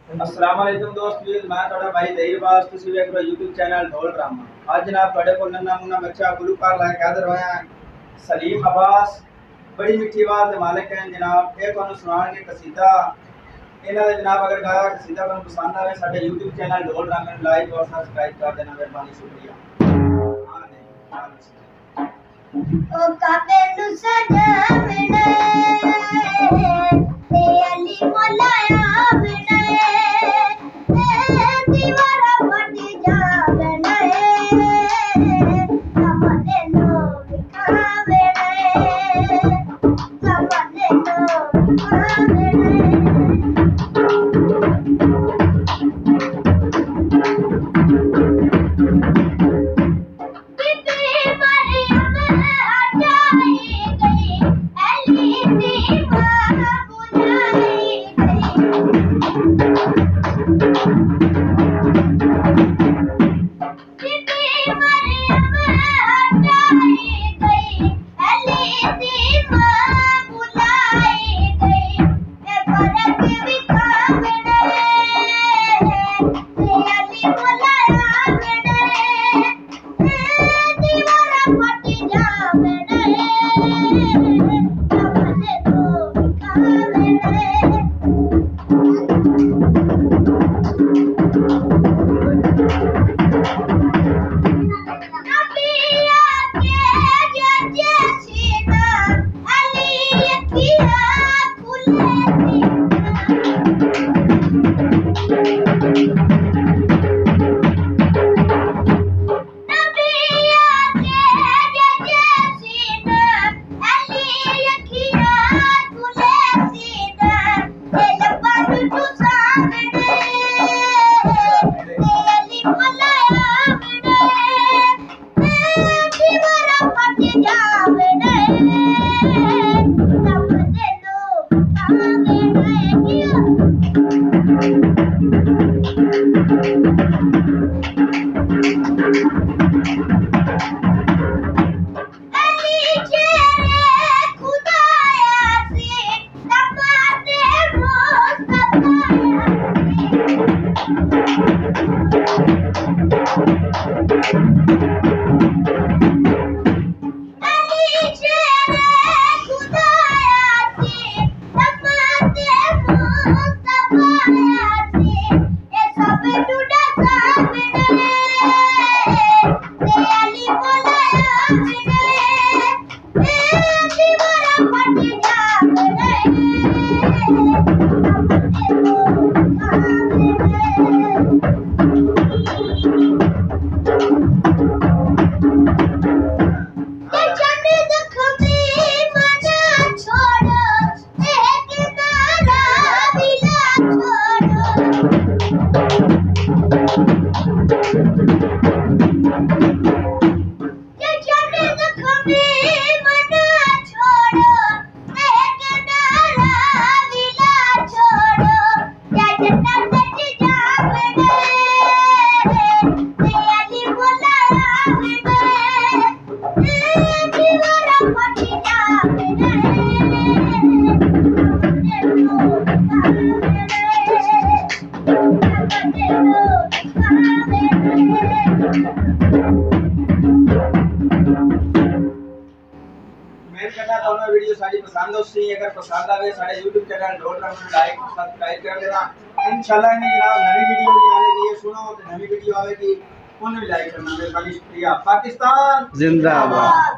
अस्सलाम वालेकुम दोस्त मैं थोड़ा भाई दहीरबाज तुसी वेख रहे हो यूट्यूब चैनल ढोल ड्रामा। आज जनाब थोड़े को नन्ना मुन्ना बच्चा गुलूकार लायक हाजिर होया सलीम अब्बास। बड़ी मीठी आवाज दे मालिक हैं जनाब। एक तुहानू सुनाण के कसीदा इन्हां दे जनाब। अगर गाया कसीदा तुहानू पसंद आवे साडे यूट्यूब चैनल ढोल ड्रामा नू लाइक और सब्सक्राइब कर देना, मेहरबानी शुक्रिया। ओ काबे नु सजावणे ते अली मोलाया वणे दीवारा फटी जावणे कमले नो विखावणे कमले नो विखावणे। वीडियो सारी पसंद हो सी अगर पसंद आवे साडे YouTube चैनल ढोल ड्रामा को लाइक और सब्सक्राइब कर देना। इंशाल्लाह इन जनाब नई वीडियो भी आएगी, ये सुनो तो नई वीडियो आएगी उन्हें भी लाइक करना। मेहरबानी शुक्रिया। पाकिस्तान जिंदाबाद।